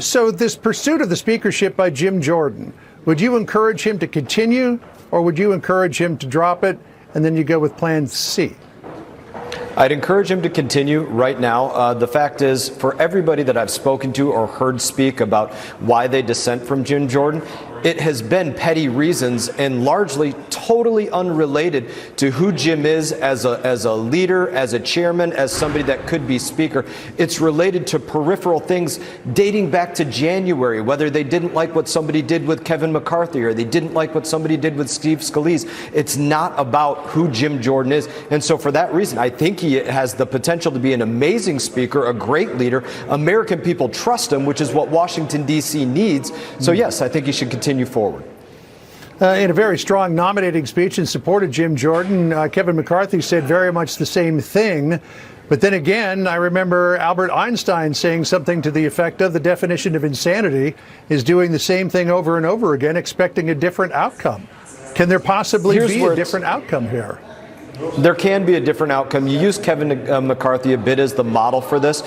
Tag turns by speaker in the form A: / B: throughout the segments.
A: So this pursuit of the speakership by Jim Jordan, would you encourage him to continue, or would you encourage him to drop it and then you go with plan C?
B: I'd encourage him to continue right now. The fact is, for everybody that I've spoken to or heard speak about why they dissent from Jim Jordan, it has been petty reasons and largely totally unrelated to who Jim is as a leader, as a chairman, as somebody that could be speaker. It's related to peripheral things dating back to January, whether they didn't like what somebody did with Kevin McCarthy or they didn't like what somebody did with Steve Scalise. It's not about who Jim Jordan is. And so for that reason, I think he has the potential to be an amazing speaker, a great leader. American people trust him, which is what Washington, D.C. needs. So yes, I think he should continue forward.
A: In a very strong nominating speech in support of Jim Jordan, Kevin McCarthy said very much the same thing. But then again, I remember Albert Einstein saying something to the effect of the definition of insanity is doing the same thing over and over again, expecting a different outcome. Can there possibly be a different outcome here?
B: There can be a different outcome. You use Kevin McCarthy a bit as the model for this.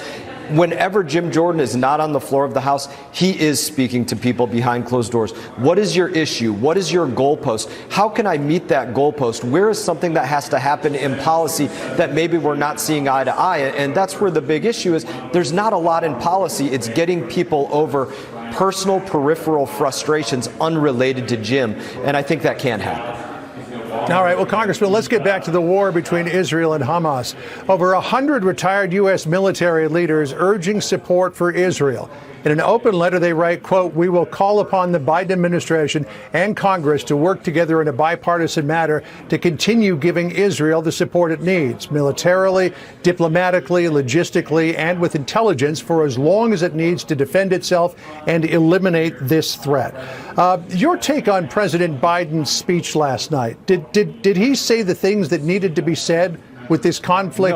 B: Whenever Jim Jordan is not on the floor of the House, he is speaking to people behind closed doors. What is your issue? What is your goalpost? How can I meet that goalpost? Where is something that has to happen in policy that maybe we're not seeing eye to eye? And that's where the big issue is. There's not a lot in policy. It's getting people over personal peripheral frustrations unrelated to Jim. And I think that can happen.
A: All right. Well, Congressman, let's get back to the war between Israel and Hamas. Over 100 retired U.S. military leaders urging support for Israel. In an open letter, they write, quote, "We will call upon the Biden administration and Congress to work together in a bipartisan manner to continue giving Israel the support it needs, militarily, diplomatically, logistically, and with intelligence for as long as it needs to defend itself and eliminate this threat." Your take on President Biden's speech last night, did he say the things that needed to be said with this conflict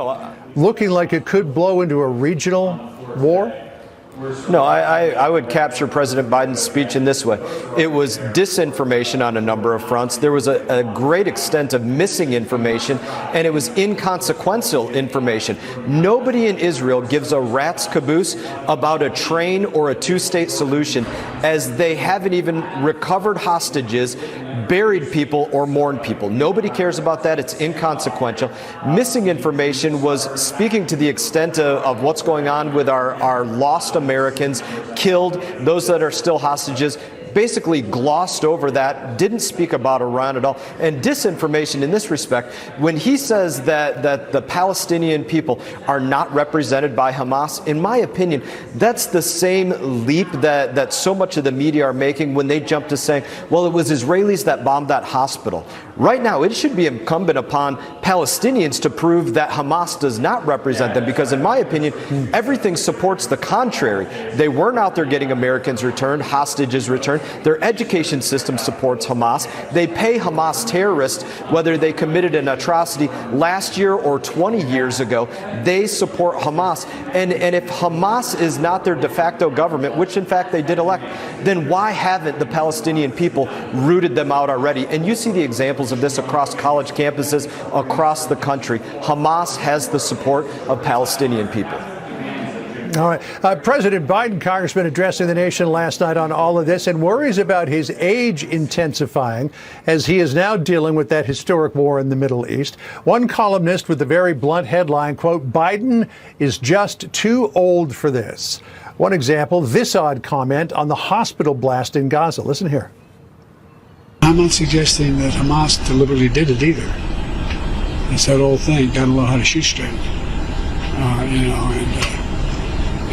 A: looking like it could blow into a regional war?
B: No, I would capture President Biden's speech in this way. It was disinformation on a number of fronts. There was a great extent of missing information, and it was inconsequential information. Nobody in Israel gives a rat's caboose about a train or a two-state solution, as they haven't even recovered hostages, buried people, or mourned people. Nobody cares about that. It's inconsequential. Missing information was speaking to the extent of what's going on with our lost Americans, killed, those that are still hostages. Basically glossed over that, didn't speak about Iran at all. And disinformation in this respect, when he says that the Palestinian people are not represented by Hamas, in my opinion, that's the same leap that so much of the media are making when they jump to saying, well, it was Israelis that bombed that hospital. Right now, it should be incumbent upon Palestinians to prove that Hamas does not represent them, because in my opinion, everything supports the contrary. They weren't out there getting Americans returned, hostages returned. Their education system supports Hamas. They pay Hamas terrorists, whether they committed an atrocity last year or 20 years ago. They support Hamas. And if Hamas is not their de facto government, which in fact they did elect, then why haven't the Palestinian people rooted them out already? And you see the examples of this across college campuses across the country. Hamas has the support of Palestinian people.
A: All right. President Biden, Congressman, addressing the nation last night on all of this, and worries about his age intensifying as he is now dealing with that historic war in the Middle East. One columnist with the very blunt headline, quote, "Biden is just too old for this." One example, this odd comment on the hospital blast in Gaza. Listen here.
C: I'm not suggesting that Hamas deliberately did it either. It's that old thing, gotta know how to shoot straight.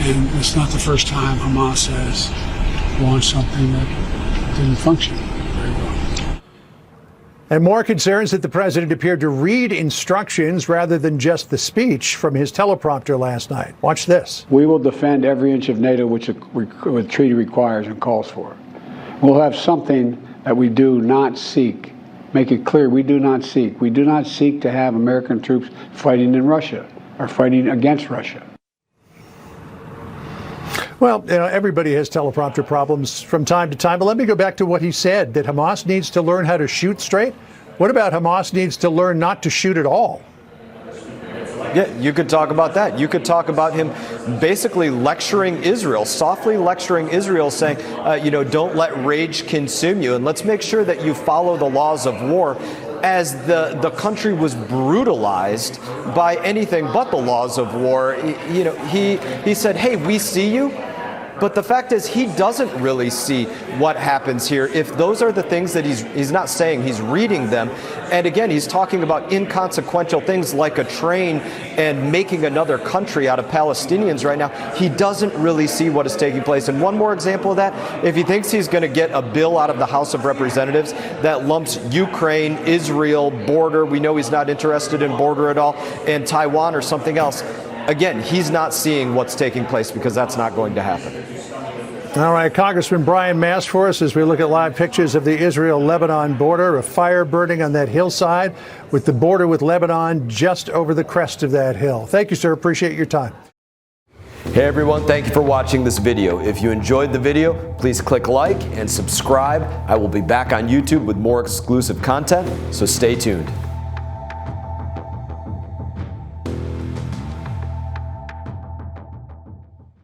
C: And it's not the first time Hamas has launched something that didn't function very well.
A: And more concerns that the president appeared to read instructions rather than just the speech from his teleprompter last night. Watch this.
D: We will defend every inch of NATO which the treaty requires and calls for. We'll have something that we do not seek. Make it clear, we do not seek. We do not seek to have American troops fighting in Russia or fighting against Russia.
A: Well, everybody has teleprompter problems from time to time, but let me go back to what he said, that Hamas needs to learn how to shoot straight. What about Hamas needs to learn not to shoot at all?
B: Yeah, you could talk about that. You could talk about him basically lecturing Israel, softly lecturing Israel, saying, don't let rage consume you, and let's make sure that you follow the laws of war. As the country was brutalized by anything but the laws of war, he said, hey, we see you. But the fact is, he doesn't really see what happens here. If those are the things that he's not saying, he's reading them. And again, he's talking about inconsequential things like a train and making another country out of Palestinians right now. He doesn't really see what is taking place. And one more example of that, if he thinks he's going to get a bill out of the House of Representatives that lumps Ukraine, Israel, border, we know he's not interested in border at all, and Taiwan or something else. Again, he's not seeing what's taking place because that's not going to happen.
A: All right, Congressman Brian Mast for us as we look at live pictures of the Israel-Lebanon border, a fire burning on that hillside with the border with Lebanon just over the crest of that hill. Thank you, sir. Appreciate your time.
B: Hey, everyone. Thank you for watching this video. If you enjoyed the video, please click like and subscribe. I will be back on YouTube with more exclusive content, so stay tuned.